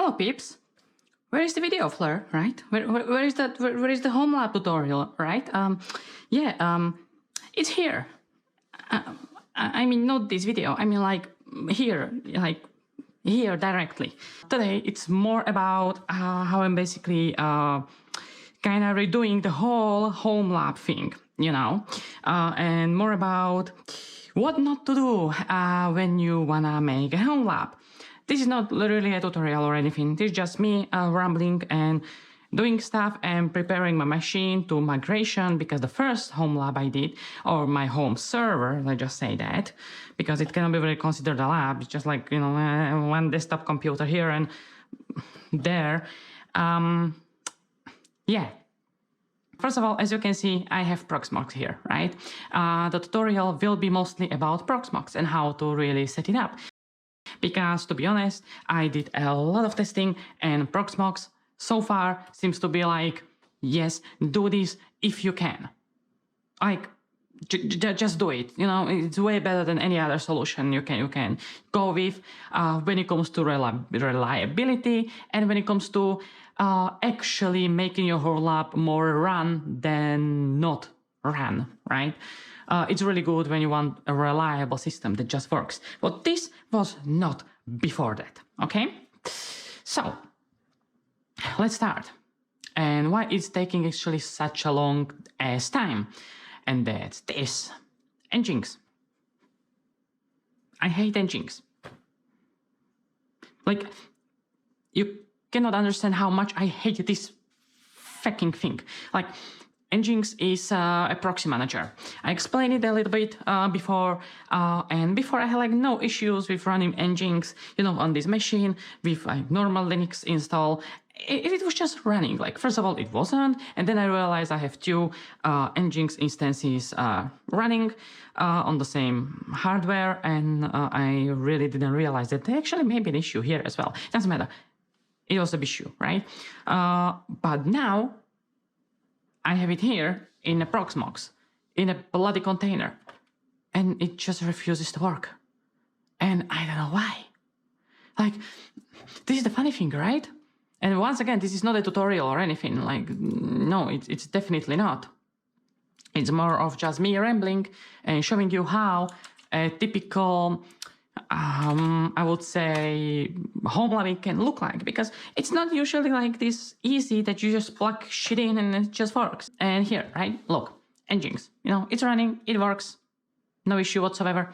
Hello peeps, where is the video Fleur, right? Where is that? Where is the Homelab tutorial, right? It's here. I mean, not this video. I mean, like here directly. Today, it's more about how I'm basically kind of redoing the whole Homelab thing, you know, and more about what not to do when you wanna make a Homelab. This is not literally a tutorial or anything. This is just me rambling and doing stuff and preparing my machine to migration, because the first home lab I did, or my home server, let's just say that, because it cannot be really considered a lab. It's just like, you know, one desktop computer here and there. Yeah. First of all, as you can see, I have Proxmox here, right? The tutorial will be mostly about Proxmox and how to really set it up. Because, to be honest, I did a lot of testing, and Proxmox so far seems to be like, yes, do this if you can. Like, just do it. You know, it's way better than any other solution you can go with when it comes to reliability, and when it comes to actually making your whole lab more run than not run, right? It's really good when you want a reliable system that just works. But this was not before that, okay? So, let's start. And why it's taking actually such a long ass time? And that's this. Engines. I hate engines. Like, you cannot understand how much I hate this fucking thing. Like, Nginx is a proxy manager. I explained it a little bit before, and before I had like no issues with running Nginx, you know, on this machine with like normal Linux install. It was just running. Like, first of all, it wasn't, and then I realized I have two Nginx instances running on the same hardware, and I really didn't realize that there actually may be an issue here as well. Doesn't matter. It was an issue, right? But now I have it here in a Proxmox, in a bloody container, and it just refuses to work. And I don't know why. Like, this is the funny thing, right? And once again, this is not a tutorial or anything. Like, no, it's definitely not. It's more of just me rambling and showing you how a typical, I would say, Homelabbing can look like, because it's not usually like this easy that you just plug shit in and it just works. And here, right? Look, Nginx, you know, it's running, it works, no issue whatsoever.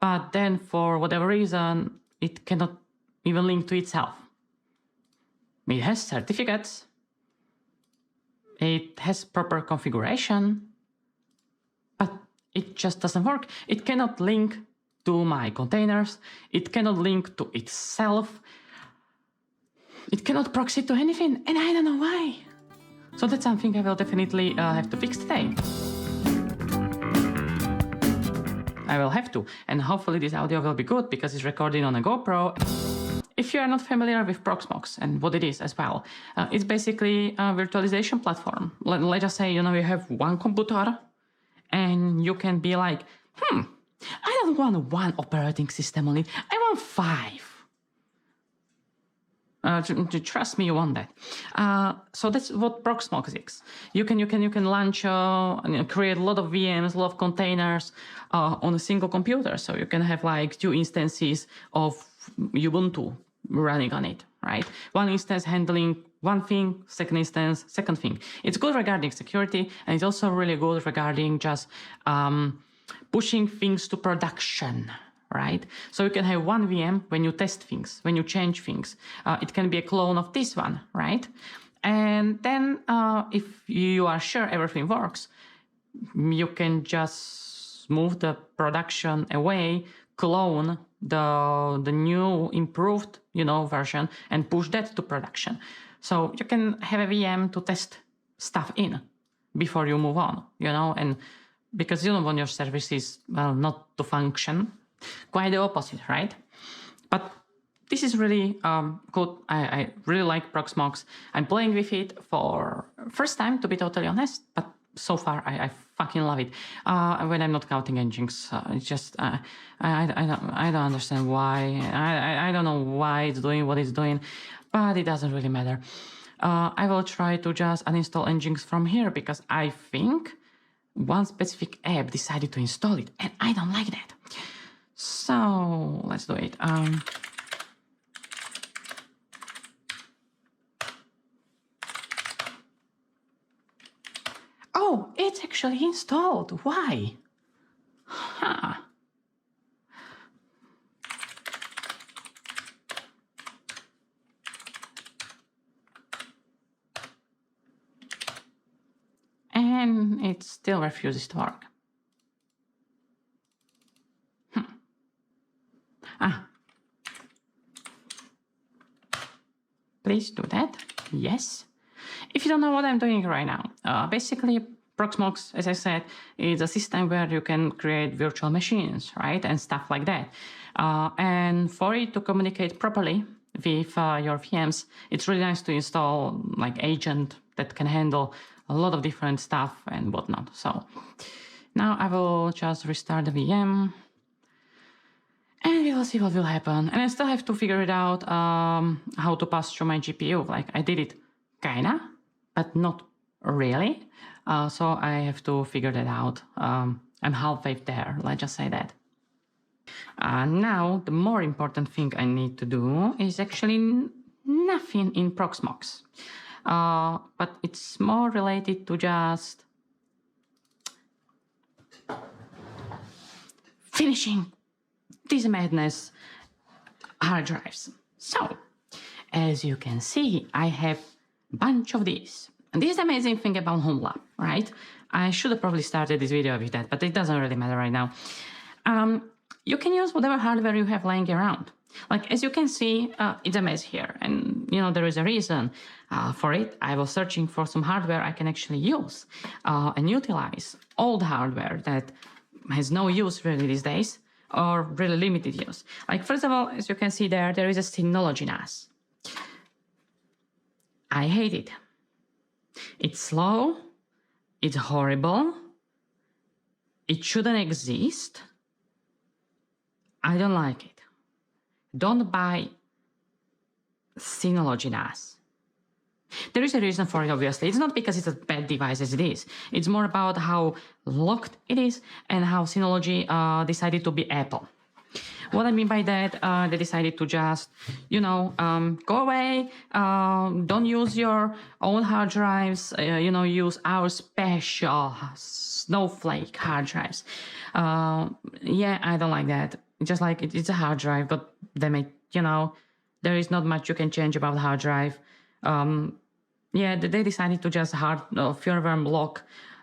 But then for whatever reason, it cannot even link to itself. It has certificates, it has proper configuration, but it just doesn't work. It cannot link to my containers, it cannot link to itself, it cannot proxy to anything, and I don't know why. So that's something I will definitely have to fix today. I will have to, and hopefully this audio will be good because it's recorded on a GoPro. If you are not familiar with Proxmox and what it is as well, it's basically a virtualization platform. Let's just say, you know, you have one computer and you can be like, I don't want one operating system on it, I want 5. Trust me, you want that. So that's what Proxmox is. You can launch, create a lot of VMs, a lot of containers on a single computer. So you can have like 2 instances of Ubuntu running on it, right? One instance handling one thing, second instance, second thing. It's good regarding security, and it's also really good regarding just pushing things to production, right? So you can have one VM when you test things, when you change things. It can be a clone of this one, right? And then if you are sure everything works, you can just move the production away, clone the new improved, you know, version, and push that to production. So you can have a VM to test stuff in before you move on, you know, and because you don't want your services, well, not to function. Quite the opposite, right? But this is really good. I really like Proxmox. I'm playing with it for first time, to be totally honest, but so far, I fucking love it. When I'm not counting engines, it's just I don't understand why. I don't know why it's doing what it's doing, but it doesn't really matter. I will try to just uninstall engines from here because I think one specific app decided to install it, and I don't like that. So let's do it. Oh, it's actually installed. Why? Huh. And it still refuses to work. Please do that. Yes. If you don't know what I'm doing right now, basically Proxmox, as I said, is a system where you can create virtual machines, right, and stuff like that. And for it to communicate properly with your VMs, it's really nice to install like agent that can handle a lot of different stuff and whatnot. So now I will just restart the VM. And we will see what will happen. And I still have to figure it out how to pass through my GPU. Like I did it kinda, but not really. So I have to figure that out. I'm halfway there, let's just say that. Now, the more important thing I need to do is actually nothing in Proxmox. But it's more related to just finishing this madness hard drives. So, as you can see, I have a bunch of these. And this is the amazing thing about Homelab, right? I should have probably started this video with that, but it doesn't really matter right now. You can use whatever hardware you have lying around. Like, as you can see, it's a mess here. And, you know, there is a reason for it. I was searching for some hardware I can actually use and utilize. Old hardware that has no use really these days, or really limited use. Like, first of all, as you can see there is a Synology NAS. I hate it. It's slow, it's horrible, it shouldn't exist. I don't like it. Don't buy Synology NAS. There is a reason for it, obviously. It's not because it's a bad device as it is. It's more about how locked it is and how Synology decided to be Apple. What I mean by that, they decided to just, you know, go away, don't use your own hard drives, you know, use our special Snowflake hard drives. Yeah, I don't like that. Just like it's a hard drive, but they make, you know, there is not much you can change about the hard drive. Yeah, they decided to just firmware lock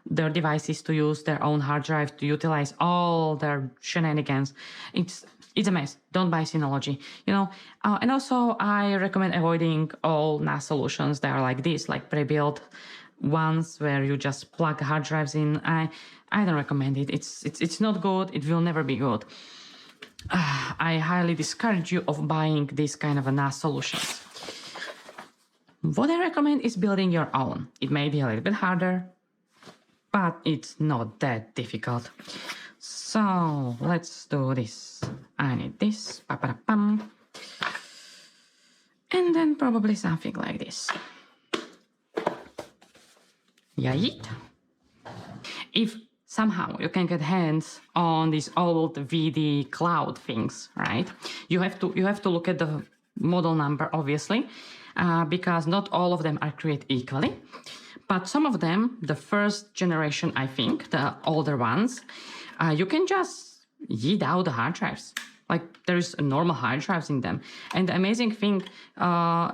their devices to use their own hard drive to utilize all their shenanigans. It's a mess. Don't buy Synology, you know. And also, I recommend avoiding all NAS solutions that are like this, like pre-built ones where you just plug hard drives in. I don't recommend it. It's not good. It will never be good. I highly discourage you of buying this kind of a NAS solutions. What I recommend is building your own. It may be a little bit harder, but it's not that difficult. So let's do this. I need this. Pa-pa-da-pam. And then probably something like this. Yayit. If somehow you can get hands on these old VD cloud things, right? You have to look at the model number, obviously, because not all of them are created equally. But some of them, the first generation, I think, the older ones, you can just yeet out the hard drives. Like, there's normal hard drives in them. And the amazing thing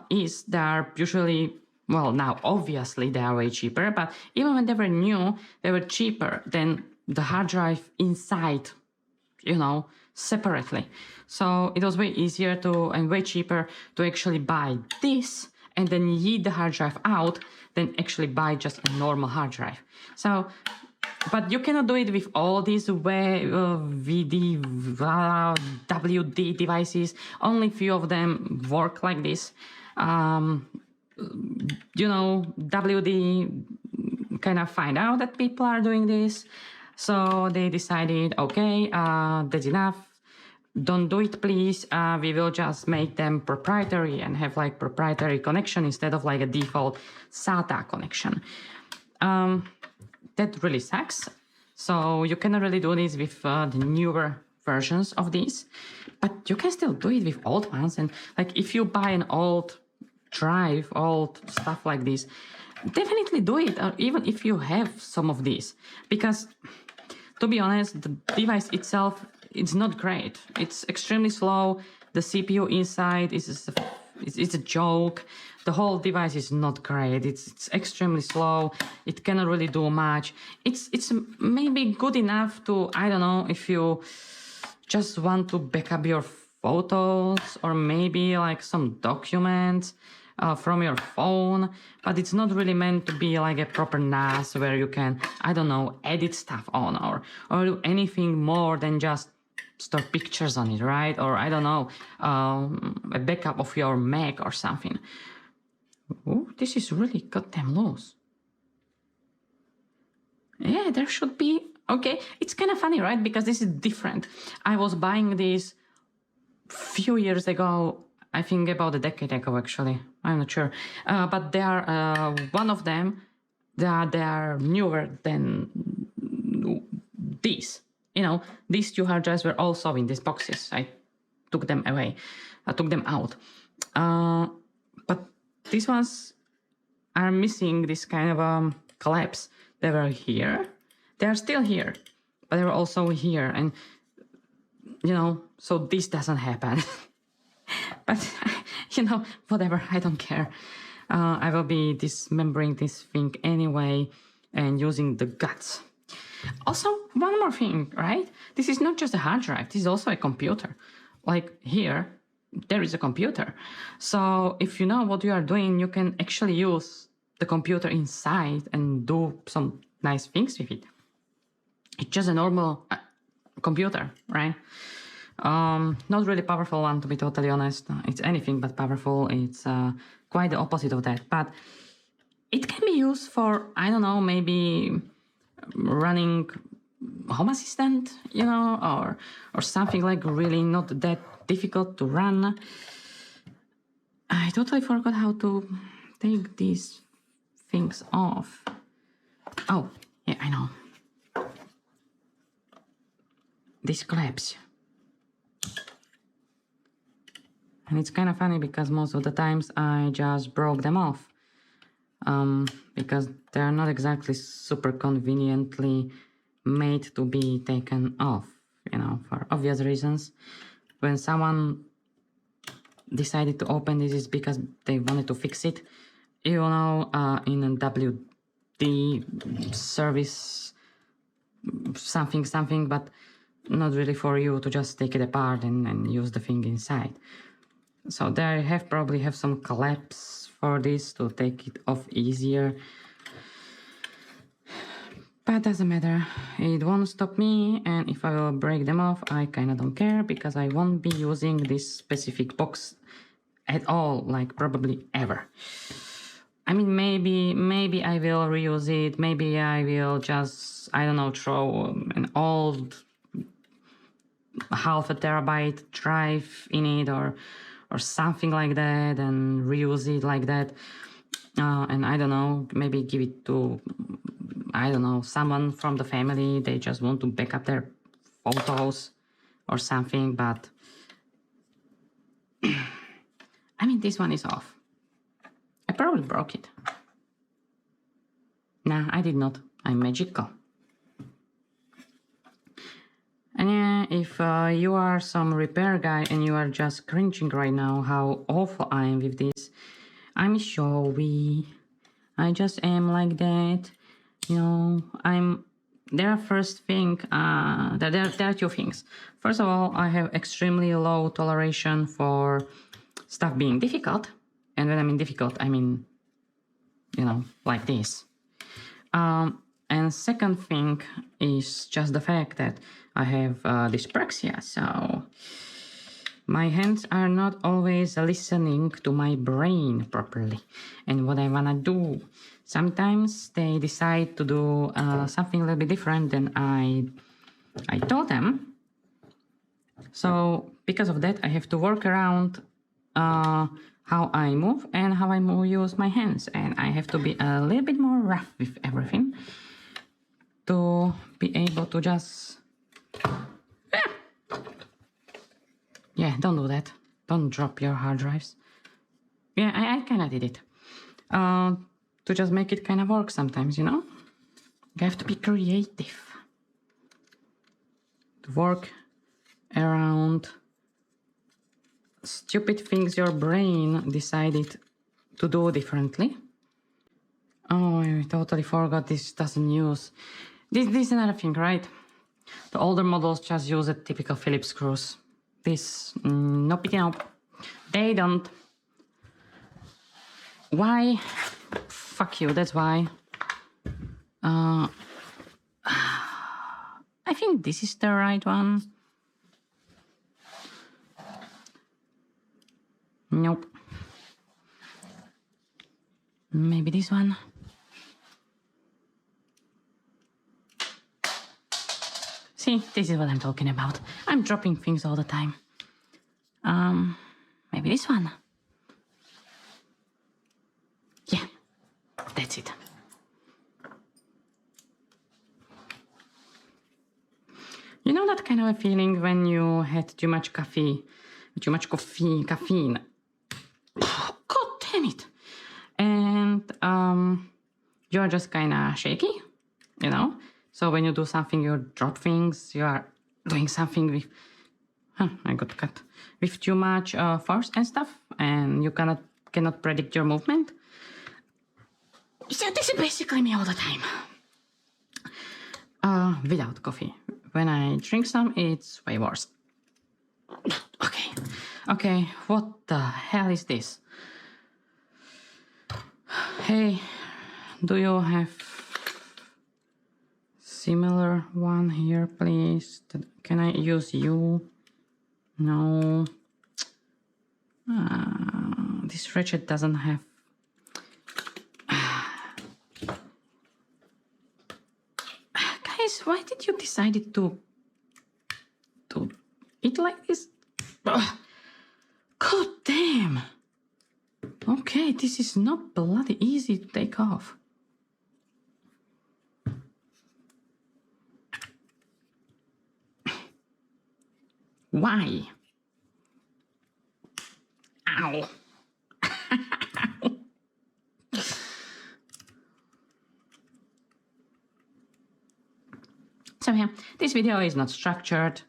is they're usually, well, now obviously they are way cheaper, but even when they were new, they were cheaper than the hard drive inside, you know, separately. So it was way easier and way cheaper to actually buy this and then yeet the hard drive out than actually buy just a normal hard drive. So, but you cannot do it with all these VD, WD devices. Only few of them work like this. You know, WD kind of find out that people are doing this. So they decided, okay, that's enough. Don't do it, please. We will just make them proprietary and have like proprietary connection instead of like a default SATA connection. That really sucks. So you cannot really do this with the newer versions of these, but you can still do it with old ones. And like if you buy an old drive, old stuff like this, definitely do it, or even if you have some of these, because to be honest, the device itself, it's not great. It's extremely slow. The CPU inside is a joke. The whole device is not great. It's extremely slow. It cannot really do much. It's maybe good enough to, I don't know, if you just want to back up your photos or maybe like some documents from your phone, but it's not really meant to be like a proper NAS where you can, I don't know, edit stuff on or do anything more than just store pictures on it, right? Or I don't know, a backup of your Mac or something. Oh, this is really goddamn loose. Yeah, there should be. Okay, it's kind of funny, right? Because this is different. I was buying these few years ago, I think about a decade ago, actually. I'm not sure. But they are, one of them, they are newer than these. You know, these two hard drives were also in these boxes. I took them away. I took them out. But these ones are missing this kind of collapse. They were here. They are still here, but they were also here. And, you know, so this doesn't happen. But, you know, whatever, I don't care. I will be dismembering this thing anyway and using the guts. Also, one more thing, right? This is not just a hard drive. This is also a computer. Like here, there is a computer. So if you know what you are doing, you can actually use the computer inside and do some nice things with it. It's just a normal computer, right? Not really powerful one, to be totally honest. It's anything but powerful. It's quite the opposite of that. But it can be used for, I don't know, maybe running Home Assistant, you know, or something like really not that difficult to run. I totally forgot how to take these things off. Oh, yeah, I know. These clips. And it's kind of funny because most of the times I just broke them off. Because they're not exactly super conveniently made to be taken off, you know, for obvious reasons. When someone decided to open this, is because they wanted to fix it, you know, in a WD service, something, but not really for you to just take it apart and use the thing inside. So they probably have some collapse for this to take it off easier. But doesn't matter, it won't stop me, and if I will break them off, I kinda don't care, because I won't be using this specific box at all, like probably ever. I mean, maybe I will reuse it, maybe I will just, I don't know, throw an old half a terabyte drive in it or something like that and reuse it like that. And I don't know, maybe give it to, I don't know, someone from the family. They just want to back up their photos or something, but I mean, this one is off. I probably broke it. Nah, I did not. I'm magical. And yeah, if you are some repair guy and you are just cringing right now how awful I am with this, I'm sorry. I just am like that. You know, there are two things. First of all, I have extremely low toleration for stuff being difficult. And when I mean difficult, I mean, you know, like this. And second thing is just the fact that I have dyspraxia, so My hands are not always listening to my brain properly and what I wanna do. Sometimes they decide to do something a little bit different than I told them. So because of that, I have to work around how I move and how I use my hands, and I have to be a little bit more rough with everything to be able to just yeah, don't do that. Don't drop your hard drives. Yeah, I kind of did it. To just make it kind of work sometimes, you know? You have to be creative. To work around stupid things your brain decided to do differently. Oh, I totally forgot this doesn't use... This is another thing, right? The older models just use a typical Phillips screws. This, nope, they don't. Why? Fuck you, that's why. I think this is the right one. Nope. Maybe this one. See, this is what I'm talking about. I'm dropping things all the time. Maybe this one. Yeah, that's it. You know that kind of a feeling when you had too much caffeine? God damn it. And you're just kind of shaky, you know? So when you do something, you drop things, you are doing something with, I got cut, with too much force and stuff, and you cannot predict your movement. So this is basically me all the time. Without coffee. When I drink some, it's way worse. Okay, what the hell is this? Hey, do you have similar one here, please? Can I use you? No. This ratchet doesn't have... Guys, why did you decide to eat like this? God damn. Okay, this is not bloody easy to take off. Why? Ow. So yeah, this video is not structured.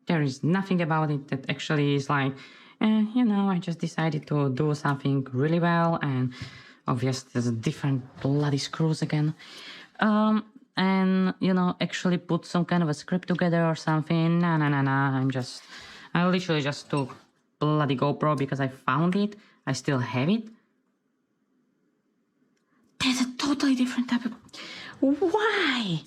There is nothing about it that actually is like, you know, I just decided to do something really well, and obviously there's a different bloody screws again. And, you know, actually put some kind of a script together or something. Nah. I literally just took bloody GoPro because I found it. I still have it. There's a totally different type of... Why?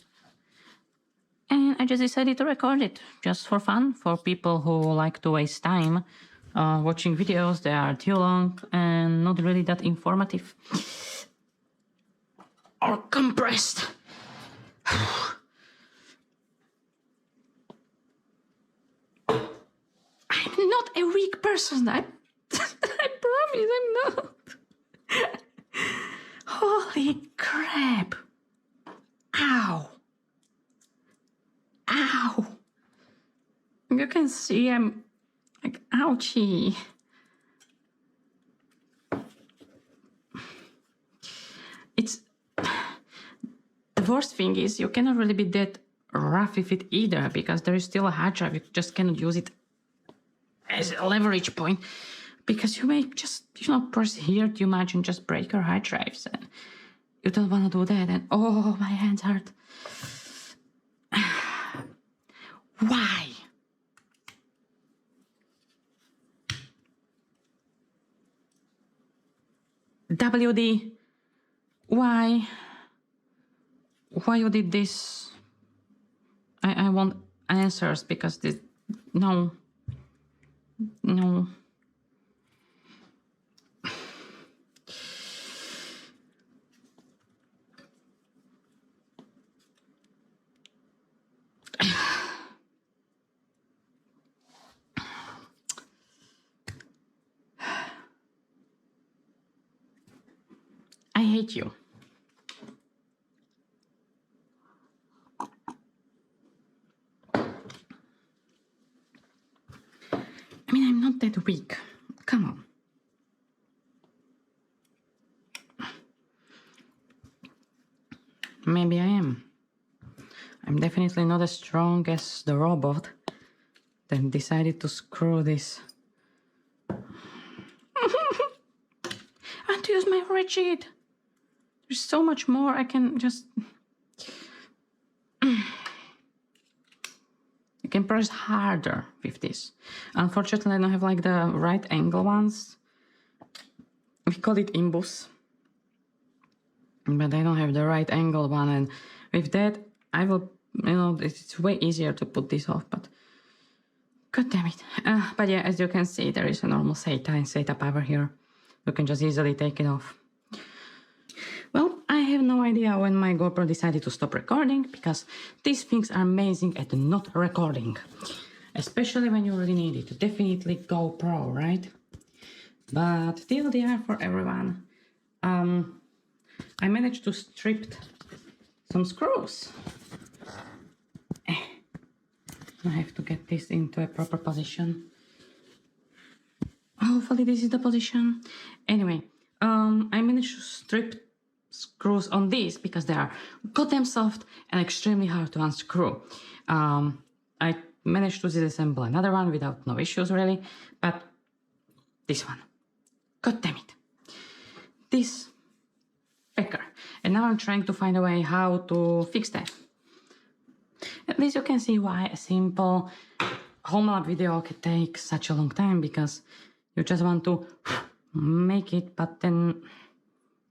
And I just decided to record it just for fun, for people who like to waste time watching videos that are too long and not really that informative or compressed. I'm not a weak person. I promise I'm not. Holy crap. Ow. Ow. You can see I'm like, ouchie. It's... The worst thing is you cannot really be that rough with it either, because there is still a hard drive. You just cannot use it as a leverage point, because you may just, you know, press here too much and just break your hard drives, and you don't want to do that, and oh, my hands hurt. Why? WD, why? Why you did this? I want answers, because this... No. No. I hate you. I mean, I'm not that weak. Come on. Maybe I am. I'm definitely not as strong as the robot that decided to screw this. I want to use my rigid. There's so much more I can just... You can press harder with this. Unfortunately, I don't have like the right angle ones. We call it imbus. But I don't have the right angle one, and with that, I will, you know, it's way easier to put this off, but god damn it. But yeah, as you can see, there is a normal SATA and SATA power here. You can just easily take it off. Well, I have no idea when my GoPro decided to stop recording, because these things are amazing at not recording. Especially when you really need it. Definitely GoPro, right? But TLDR for everyone. I managed to strip some screws. I have to get this into a proper position. Hopefully this is the position. Anyway, I managed to strip screws on these because they are goddamn soft and extremely hard to unscrew. I managed to disassemble another one without no issues really, but this one, god damn it, this fecker. And now I'm trying to find a way how to fix that. At least you can see why a simple Homelab video can take such a long time, because you just want to make it, but then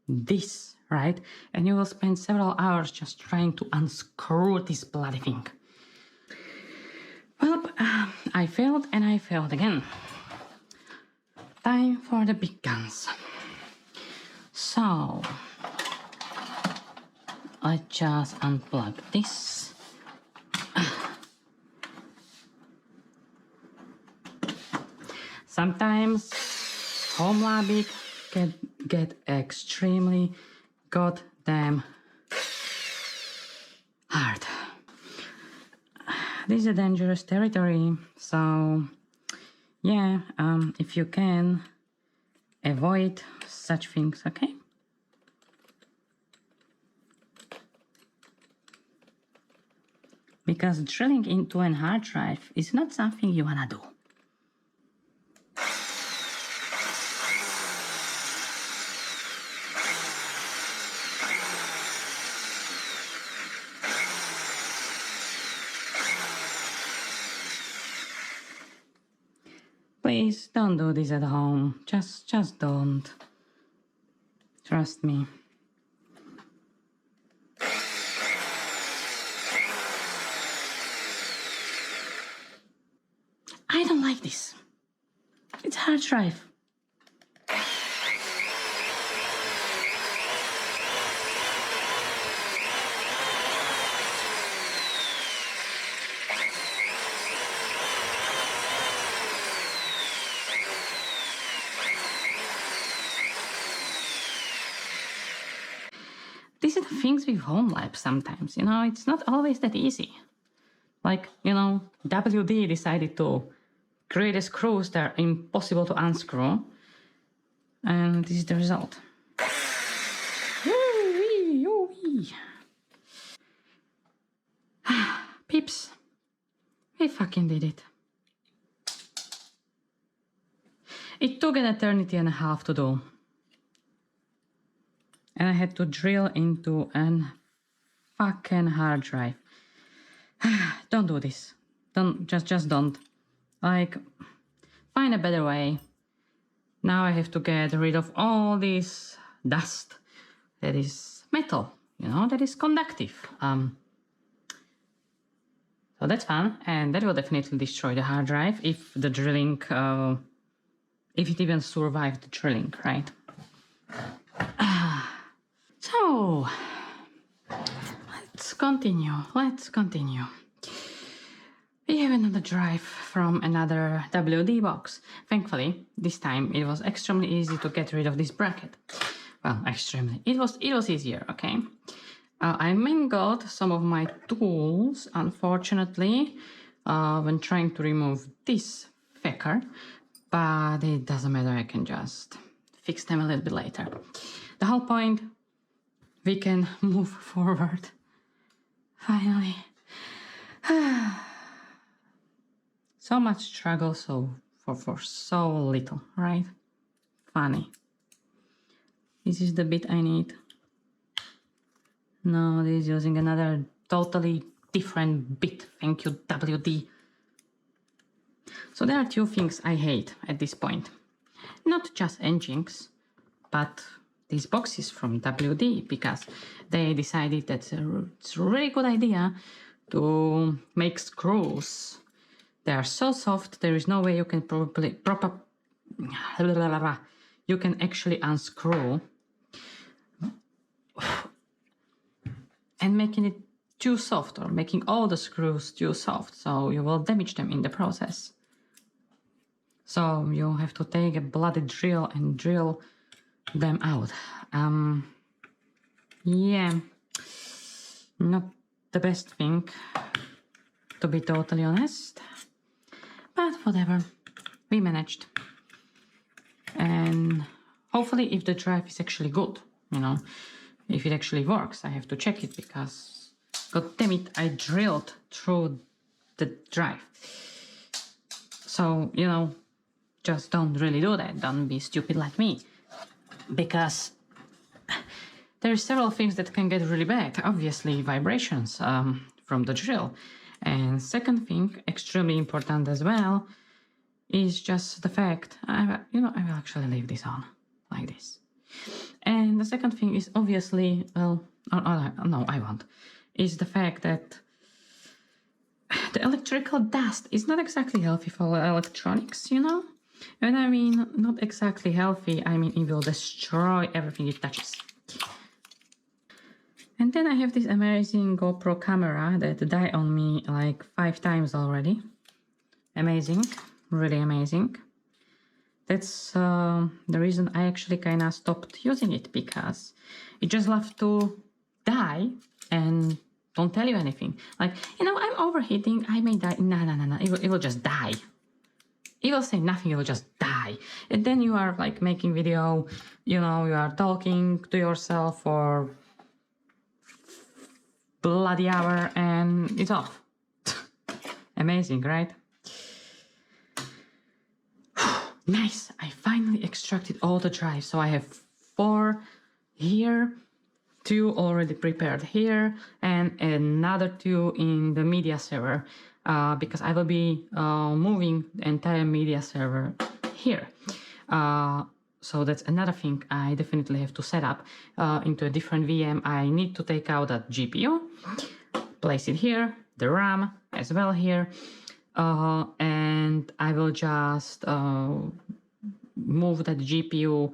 this, right? And you will spend several hours just trying to unscrew this bloody thing. Well, I failed and I failed again. Time for the big guns. So, let's just unplug this. Sometimes Homelabbing can get extremely goddamn hard. This is a dangerous territory, so yeah, if you can, avoid such things, okay? Because drilling into an hard drive is not something you wanna do. Please don't do this at home. Just don't. Trust me. I don't like this. It's a hard drive. These are the things with Homelab sometimes, you know, it's not always that easy. Like, you know, WD decided to create screws that are impossible to unscrew, and this is the result. Peeps, we fucking did it. It took an eternity and a half to do. And I had to drill into an fucking hard drive. Don't do this. Just don't. Like, find a better way. Now I have to get rid of all this dust that is metal, you know, that is conductive. So that's fun, and that will definitely destroy the hard drive if the drilling, if it even survived the drilling, right? So, let's continue. We have another drive from another WD box. Thankfully, this time it was extremely easy to get rid of this bracket. Well, extremely. It was easier, okay? I mangled some of my tools, unfortunately, when trying to remove this fecker, but it doesn't matter, I can just fix them a little bit later. The whole point, we can move forward. Finally. So much struggle for so little, right? Funny. This is the bit I need. No, this is using another totally different bit. Thank you, WD. So there are two things I hate at this point. Not just engines, but these boxes from WD, because they decided that it's a really good idea to make screws. They are so soft, there is no way you can you can actually unscrew. And making it too soft, or making all the screws too soft, so you will damage them in the process. So you have to take a bloody drill and drill them out. Yeah, not the best thing, to be totally honest, but whatever, we managed. And hopefully if the drive is actually good, you know, if it actually works, I have to check it, because god damn it, I drilled through the drive. So, you know, just don't really do that. Don't be stupid like me, because there are several things that can get really bad. Obviously, vibrations from the drill. And second thing, extremely important as well, is just the fact, I will actually leave this on like this. And the second thing is obviously, well, no, I won't, is the fact that the electrical dust is not exactly healthy for electronics, you know? And I mean, not exactly healthy, I mean, it will destroy everything it touches. And then I have this amazing GoPro camera that died on me like 5 times already. Amazing, really amazing. That's the reason I actually kind of stopped using it, because it just loves to die and don't tell you anything. Like, you know, I'm overheating, I may die. No, it will just die. It will say nothing, it will just die. And then you are like making video, you know, you are talking to yourself for bloody hour and it's off. Amazing, right? Nice, I finally extracted all the drives. So I have 4 here, 2 already prepared here, and another 2 in the media server, because I will be moving the entire media server here. So that's another thing I definitely have to set up into a different VM. I need to take out that GPU, place it here, the RAM as well here, and I will just move that GPU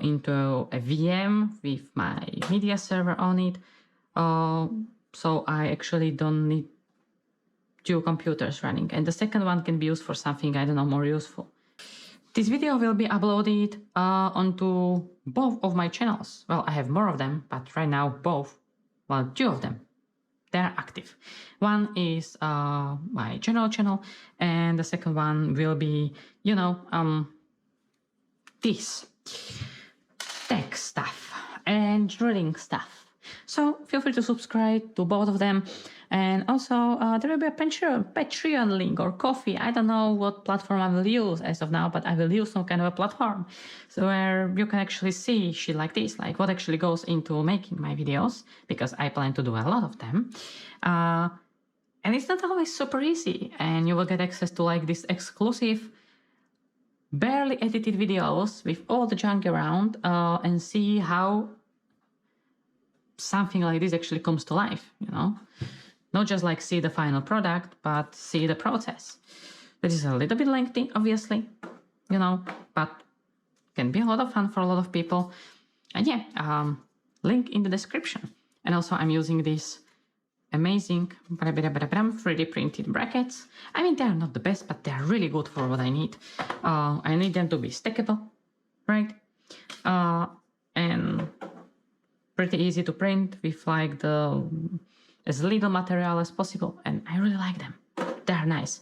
into a VM with my media server on it, so I actually don't need 2 computers running, and the second one can be used for something, I don't know, more useful. This video will be uploaded onto both of my channels. Well, I have more of them, but right now both, well, 2 of them, they're active. One is my general channel, and the second one will be, you know, this tech stuff and drilling stuff. So feel free to subscribe to both of them. And also there will be a Patreon link or Coffee. I don't know what platform I will use as of now, but I will use some kind of a platform, so where you can actually see shit like this, like what actually goes into making my videos, because I plan to do a lot of them. And it's not always super easy, and you will get access to like this exclusive, barely edited videos with all the junk around, and see how something like this actually comes to life, you know? Not just like see the final product, but see the process. That is a little bit lengthy, obviously, you know, but can be a lot of fun for a lot of people. And yeah, link in the description. And also I'm using these amazing 3D printed brackets. I mean, they're not the best, but they're really good for what I need. I need them to be stackable, right? And pretty easy to print with like as little material as possible. And I really like them. They're nice.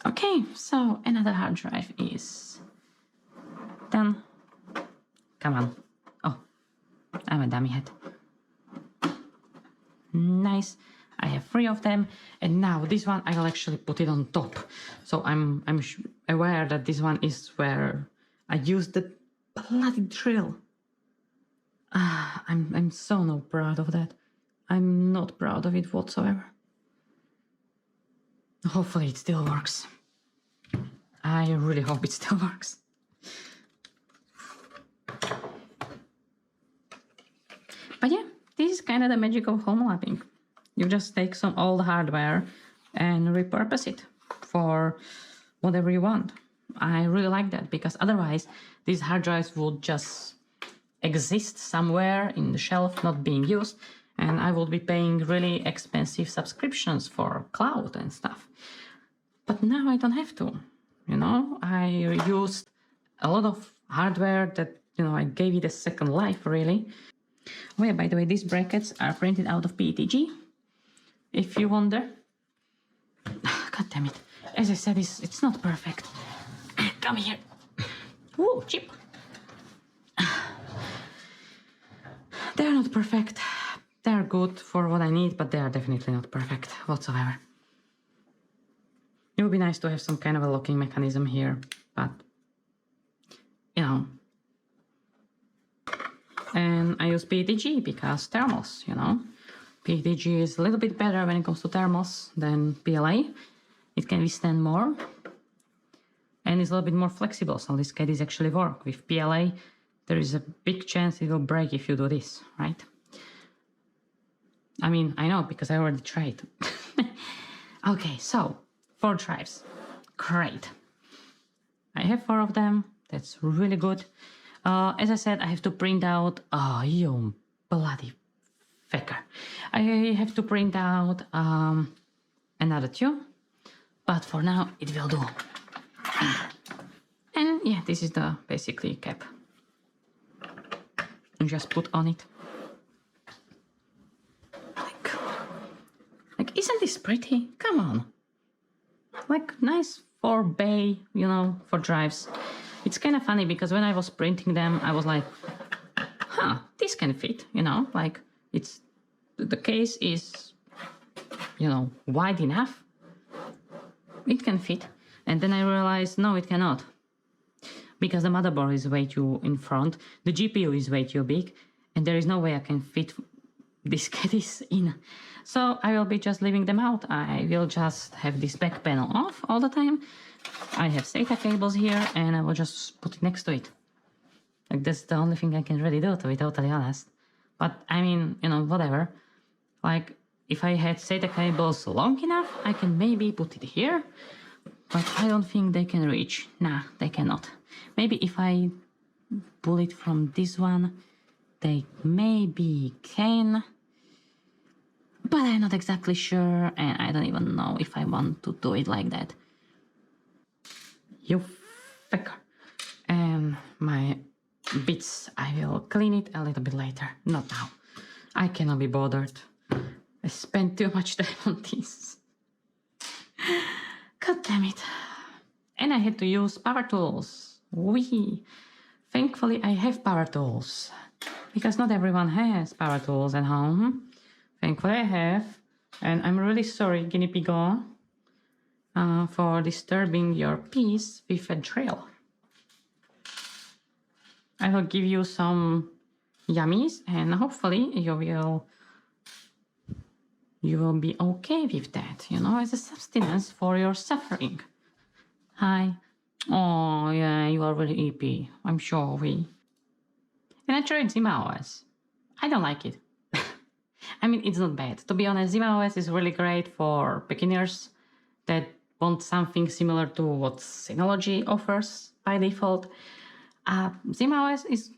Okay, so another hard drive is done. Come on. Oh, I'm a dummy head. Nice. I have 3 of them, and now this one I will actually put it on top. So I'm aware that this one is where I use the bloody drill. I'm so not proud of that. I'm not proud of it whatsoever. Hopefully it still works. I really hope it still works. But yeah, this is kind of the magic of Homelabbing. You just take some old hardware and repurpose it for whatever you want. I really like that, because otherwise these hard drives would just exist somewhere in the shelf not being used, and I would be paying really expensive subscriptions for cloud and stuff. But now I don't have to, you know. I used a lot of hardware that, you know, I gave it a second life, really. Oh yeah, by the way, these brackets are printed out of PETG, if you wonder. God damn it. As I said, it's not perfect. Come here. Ooh, cheap. They're not perfect. They're good for what I need, but they are definitely not perfect whatsoever. It would be nice to have some kind of a locking mechanism here, but, you know. And I use PETG because thermals, you know. PETG is a little bit better when it comes to thermals than PLA. It can withstand more, and it's a little bit more flexible, so this can actually work. With PLA, there is a big chance it will break if you do this, right? I mean, I know, because I already tried. Okay, so 4 drives. Great. I have 4 of them. That's really good. As I said, I have to print out... Oh, you bloody fecker. I have to print out another 2. But for now, it will do. And yeah, this is the basically cap. And just put on it. Like, isn't this pretty? Come on. Like, nice 4 bay, you know, for drives. It's kind of funny, because when I was printing them, I was like, huh, this can fit, you know, like, it's, the case is, you know, wide enough. It can fit. And then I realized, no, it cannot. Because the motherboard is way too in front, the GPU is way too big, and there is no way I can fit this caddies in. So I will be just leaving them out. I will just have this back panel off all the time. I have SATA cables here, and I will just put it next to it. Like, that's the only thing I can really do, to be totally honest. But I mean, you know, whatever. Like, if I had SATA cables long enough, I can maybe put it here. But I don't think they can reach. Nah, they cannot. Maybe if I pull it from this one, they maybe can. But I'm not exactly sure, and I don't even know if I want to do it like that. You fecker. And my bits, I will clean it a little bit later. Not now. I cannot be bothered. I spent too much time on this. God damn it. And I had to use power tools. Wee. Thankfully, I have power tools. Because not everyone has power tools at home. Thankfully, I have. And I'm really sorry, guinea pig-o, for disturbing your peace with a drill. I will give you some yummies, and hopefully you will be okay with that, you know, as a sustenance for your suffering. Hi. Oh, yeah, you are really EP. I'm sure we. And I tried some hours. I don't like it. I mean, it's not bad. To be honest, ZimaOS is really great for beginners that want something similar to what Synology offers by default. ZimaOS is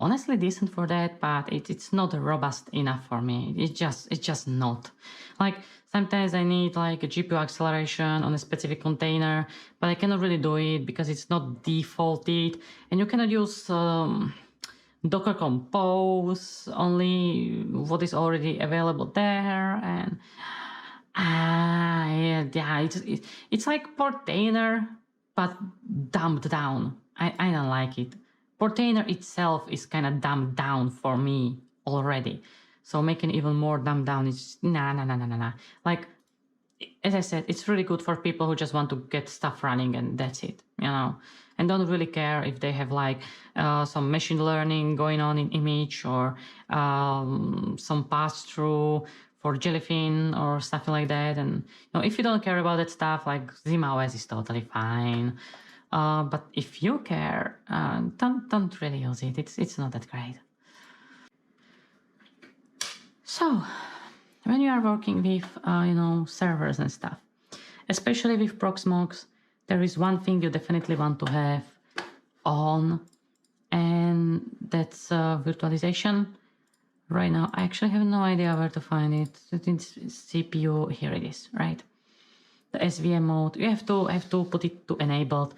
honestly decent for that, but it's not robust enough for me. It's just not. Like sometimes I need like a GPU acceleration on a specific container, but I cannot really do it because it's not defaulted, and you cannot use Docker Compose, only what is already available there, and yeah, it's like Portainer, but dumbed down. I don't like it. Portainer itself is kind of dumbed down for me already, so making even more dumbed down is nah. Like as I said, it's really good for people who just want to get stuff running and that's it, and don't really care if they have like some machine learning going on in image or some pass through for Jellyfin or something like that. And if you don't care about that stuff, like ZimaOS is totally fine. But if you care, don't really use it. It's not that great. So when you are working with servers and stuff, especially with Proxmox, there is one thing you definitely want to have on, and that's virtualization. Right now, I actually have no idea where to find it. It's CPU, here it is, right? The SVM mode, you have to put it to enabled.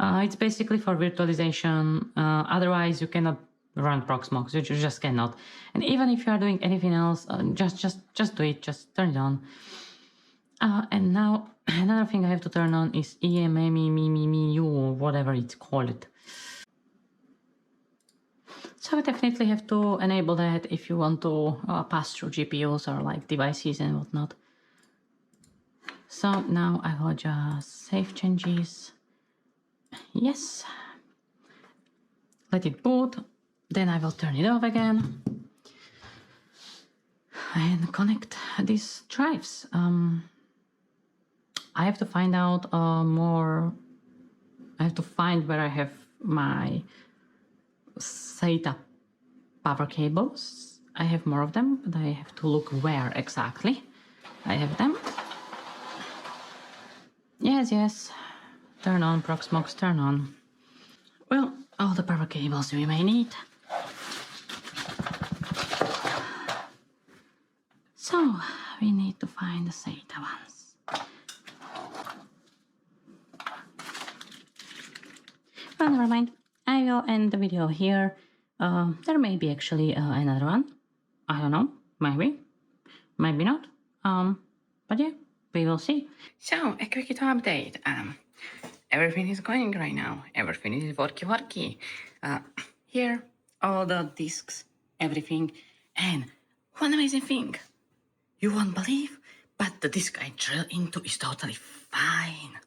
It's basically for virtualization. Otherwise, you cannot run Proxmox. You just cannot. And even if you are doing anything else, just do it. Just turn it on. And now another thing I have to turn on is EMMEMU or whatever it's called. So I definitely have to enable that if you want to pass through GPUs or like devices and whatnot. So now I will just save changes. Yes. Let it boot. Then I will turn it off again. And connect these drives. I have to find out more. I have to find where I have my SATA power cables. I have more of them, but I have to look where exactly I have them. Yes. Turn on, Proxmox, turn on. Well, all the power cables we may need. So, we need to find the SATA ones. Well, never mind. I will end the video here. There may be actually another one. I don't know. Maybe. Maybe not. But yeah, we will see. So, a quick update. Everything is going right now. Everything is worky. Here, all the discs, everything. And one amazing thing. You won't believe, but the disk I drill into is totally fine.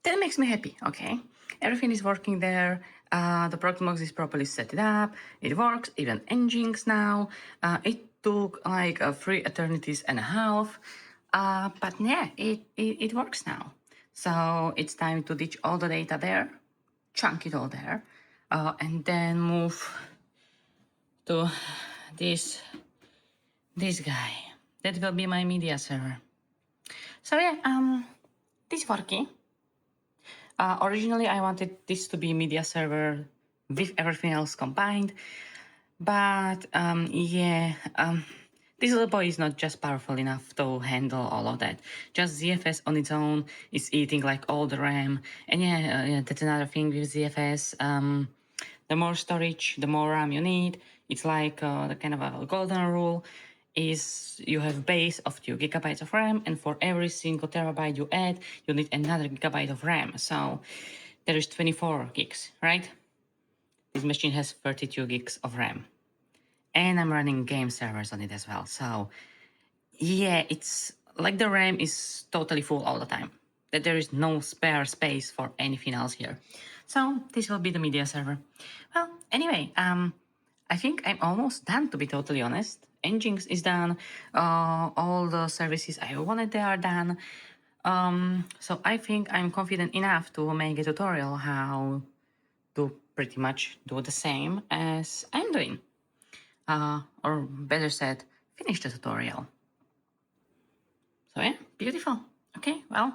That makes me happy, okay? Everything is working there. The Proxmox is properly set it up. It works, even Nginx now. It took like 3 eternities and a half. But yeah, it works now. So it's time to ditch all the data there, chunk it all there, and then move to this guy. That will be my media server. So yeah, this is working. Originally, I wanted this to be media server with everything else combined, but this little boy is not just powerful enough to handle all of that. Just ZFS on its own is eating like all the RAM, and that's another thing with ZFS. The more storage, the more RAM you need. It's like the kind of a golden rule is you have base of 2 gigabytes of RAM, and for every single terabyte you add, you need another gigabyte of RAM. So there is 24 gigs, right? This machine has 32 gigs of RAM. And I'm running game servers on it as well. So yeah, it's like the RAM is totally full all the time. That there is no spare space for anything else here. So this will be the media server. Well, anyway, I think I'm almost done, to be totally honest. Nginx is done. All the services I wanted, they are done. So I think I'm confident enough to make a tutorial how to pretty much do the same as I'm doing. or better said, finish the tutorial. So yeah, beautiful. Okay, well,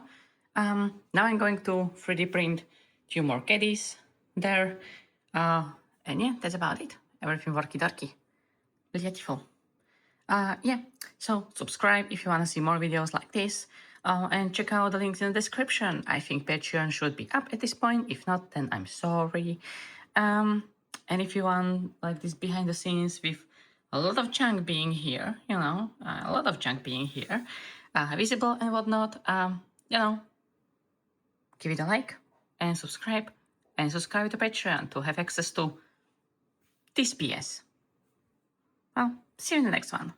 now I'm going to 3D print 2 more caddies there. And yeah, that's about it. Everything worky-dorky. Beautiful. Yeah, so subscribe if you want to see more videos like this. And check out the links in the description. I think Patreon should be up at this point. If not, then I'm sorry. And if you want like this behind the scenes with a lot of junk being here, you know, a lot of junk being here, visible and whatnot, you know, give it a like and subscribe to Patreon to have access to this BS. Well, see you in the next one.